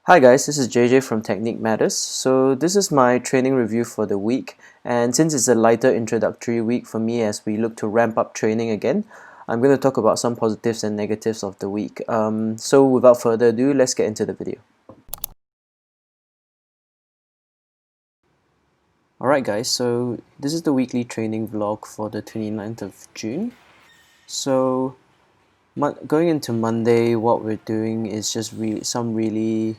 Hi guys, this is JJ from Technique Matters. So this is my training review for the week, and since it's a lighter introductory week for me as we look to ramp up training again, I'm going to talk about some positives and negatives of the week. So without further ado, let's get into the video. Alright guys, so this is the weekly training vlog for the 29th of June. So going into Monday, what we're doing is just some really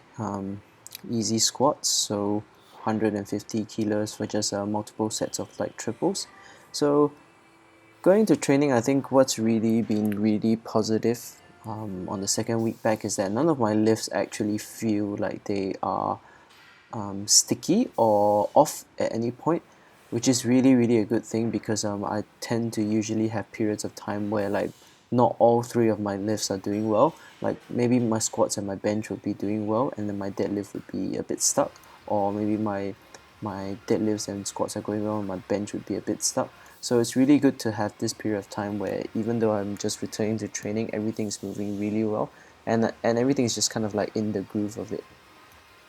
easy squats, so 150 kilos for just multiple sets of like triples. So going to training, I think what's really been really positive on the second week back is that none of my lifts actually feel like they are sticky or off at any point, which is really a good thing because I tend to usually have periods of time where like not all three of my lifts are doing well. Like maybe my squats and my bench would be doing well, and then my deadlift would be a bit stuck, or maybe my deadlifts and squats are going well and my bench would be a bit stuck. So it's really good to have this period of time where even though I'm just returning to training, everything's moving really well, and everything is just kind of like in the groove of it.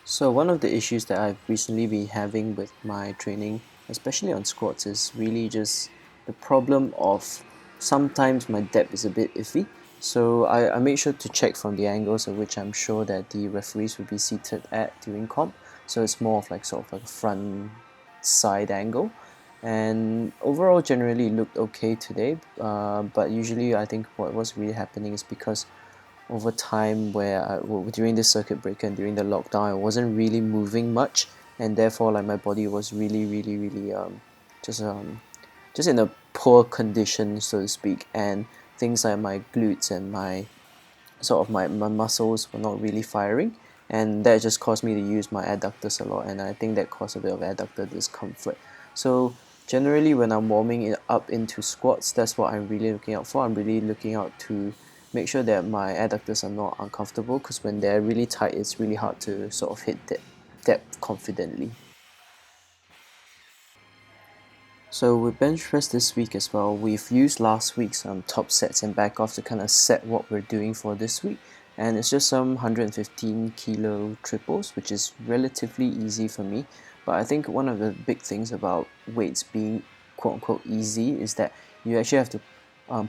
So one of the issues that I've recently been having with my training, especially on squats, is really just the problem of sometimes my depth is a bit iffy. So I make sure to check from the angles of which I'm sure that the referees will be seated at during comp. So it's more of like sort of like a front side angle. And overall generally it looked okay today, but usually I think what was really happening is because over time where during the circuit breaker and during the lockdown I wasn't really moving much, and therefore like my body was really just just in a poor condition, so to speak, and things like my glutes and my sort of my muscles were not really firing, and that just caused me to use my adductors a lot, and I think that caused a bit of adductor discomfort. So generally when I'm warming it up into squats, that's what I'm really looking out for. I'm really looking out to make sure that my adductors are not uncomfortable, because when they're really tight it's really hard to sort of hit that depth confidently. So with bench press this week as well, we've used last week's top sets and back off to kind of set what we're doing for this week. And it's just some 115 kilo triples, which is relatively easy for me. But I think one of the big things about weights being quote unquote easy is that you actually have to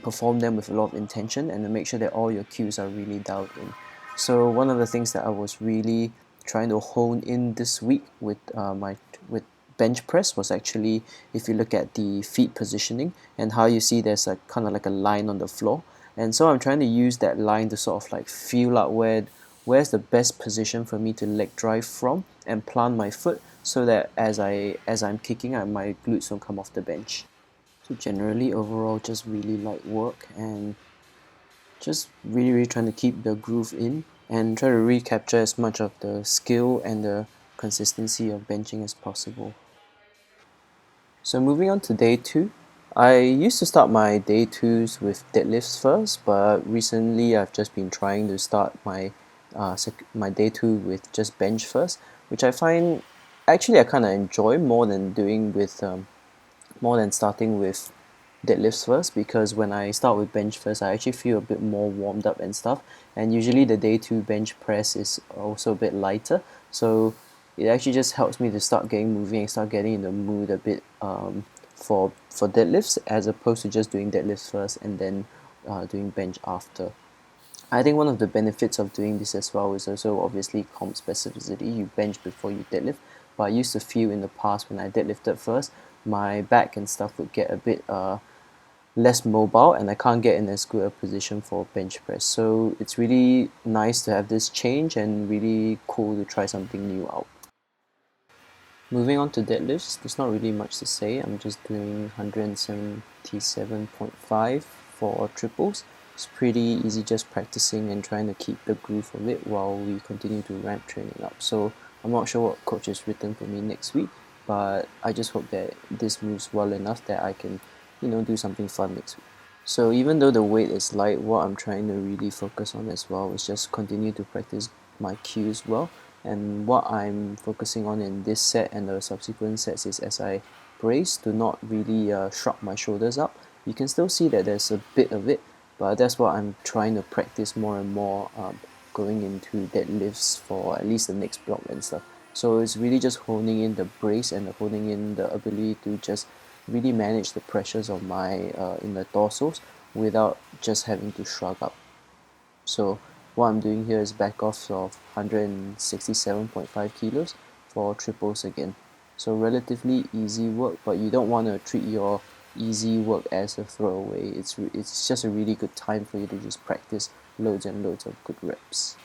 perform them with a lot of intention and to make sure that all your cues are really dialed in. So one of the things that I was really trying to hone in this week with my with bench press was actually, if you look at the feet positioning and how you see there's a kind of like a line on the floor, and so I'm trying to use that line to sort of like feel out where's the best position for me to leg drive from and plant my foot so that as I'm kicking my glutes don't come off the bench. So generally overall just really light work and just really trying to keep the groove in and try to recapture as much of the skill and the consistency of benching as possible. So moving on to day two, I used to start my day twos with deadlifts first, but recently I've just been trying to start my day two with just bench first, which I find actually I kind of enjoy more than starting with deadlifts first, because when I start with bench first I actually feel a bit more warmed up and stuff, and usually the day two bench press is also a bit lighter, so it actually just helps me to start getting moving and start getting in the mood a bit for deadlifts, as opposed to just doing deadlifts first and then doing bench after. I think one of the benefits of doing this as well is also obviously comp specificity. You bench before you deadlift, but I used to feel in the past when I deadlifted first, my back and stuff would get a bit less mobile and I can't get in as good a position for bench press. So it's really nice to have this change and really cool to try something new out. Moving on to deadlifts, there's not really much to say. I'm just doing 177.5 for triples. It's pretty easy just practicing and trying to keep the groove of it while we continue to ramp training up. So I'm not sure what coach has written for me next week, but I just hope that this moves well enough that I can, do something fun next week. So even though the weight is light, what I'm trying to really focus on as well is just continue to practice my cues well. And what I'm focusing on in this set and the subsequent sets is, as I brace, to not really shrug my shoulders up. You can still see that there's a bit of it, but that's what I'm trying to practice more and more, going into deadlifts for at least the next block and stuff. So it's really just honing in the brace and honing in the ability to just really manage the pressures of my in the torsos without just having to shrug up. So what I'm doing here is back off of 167.5 kilos for triples again. So relatively easy work, but you don't want to treat your easy work as a throwaway. It's just a really good time for you to just practice loads and loads of good reps.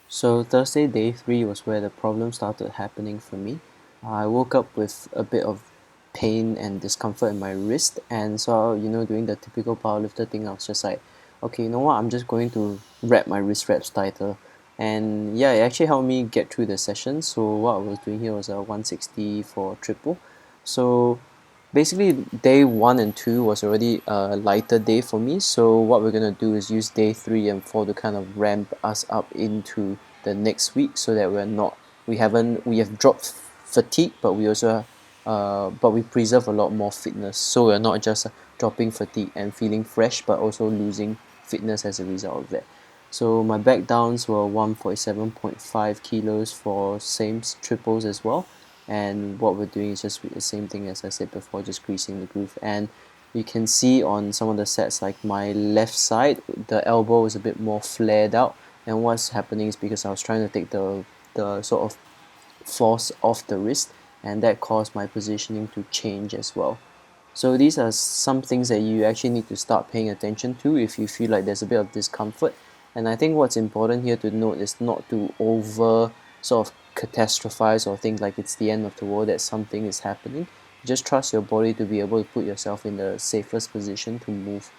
So Thursday day 3 was where the problem started happening for me. I woke up with a bit of pain and discomfort in my wrist, and so doing the typical powerlifter thing, I was just like, okay, you know what, I'm just going to wrap my wrist wraps tighter. And yeah, it actually helped me get through the session. So what I was doing here was a 160 for triple. So basically day 1 and 2 was already a lighter day for me, so what we're going to do is use day 3 and 4 to kind of ramp us up into the next week, so that we have dropped fatigue, but we preserve a lot more fitness, so we're not just dropping fatigue and feeling fresh, but also losing fitness as a result of that. So my back downs were 147.5 kilos for same triples as well, and what we're doing is just the same thing as I said before, just greasing the groove. And you can see on some of the sets, like my left side, the elbow is a bit more flared out, and what's happening is because I was trying to take the sort of force off the wrist, and that caused my positioning to change as well. So these are some things that you actually need to start paying attention to if you feel like there's a bit of discomfort. And I think what's important here to note is not to over sort of catastrophize or think like it's the end of the world that something is happening. Just trust your body to be able to put yourself in the safest position to move.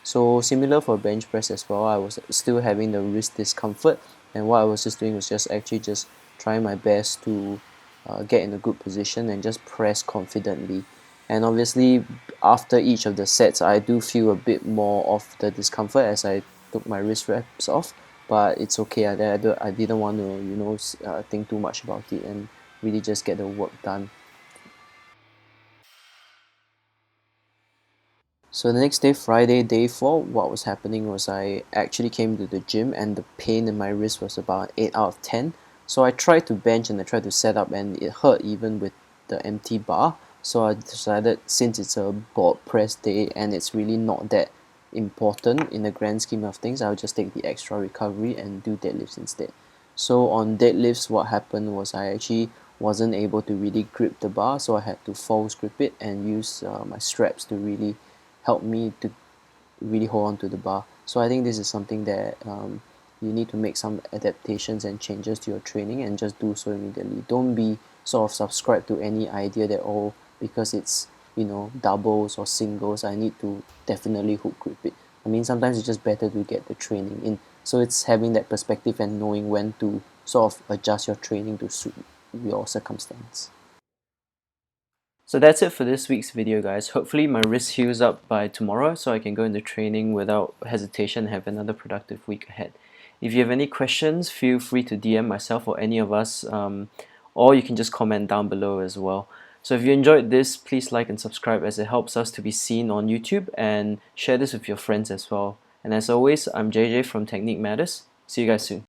So similar for bench press as well, I was still having the wrist discomfort, and what I was just doing was just actually just trying my best to get in a good position and just press confidently. And obviously, after each of the sets, I do feel a bit more of the discomfort as I took my wrist wraps off, but it's okay. I didn't want to, think too much about it and really just get the work done. So the next day, Friday, day 4, what was happening was I actually came to the gym and the pain in my wrist was about 8 out of 10. So I tried to bench and I tried to set up and it hurt even with the empty bar. So I decided, since it's a board press day and it's really not that important in the grand scheme of things, I'll just take the extra recovery and do deadlifts instead. So on deadlifts, what happened was I actually wasn't able to really grip the bar, so I had to false grip it and use my straps to really help me to really hold on to the bar. So I think this is something that you need to make some adaptations and changes to your training and just do so immediately. Don't be sort of subscribed to any idea that, oh, because it's doubles or singles, I need to definitely hook grip it. I mean, sometimes it's just better to get the training in. So it's having that perspective and knowing when to sort of adjust your training to suit your circumstance. So that's it for this week's video, guys. Hopefully my wrist heals up by tomorrow so I can go into training without hesitation and have another productive week ahead. If you have any questions, feel free to DM myself or any of us, or you can just comment down below as well. So if you enjoyed this, please like and subscribe, as it helps us to be seen on YouTube, and share this with your friends as well. And as always, I'm JJ from Technique Matters. See you guys soon.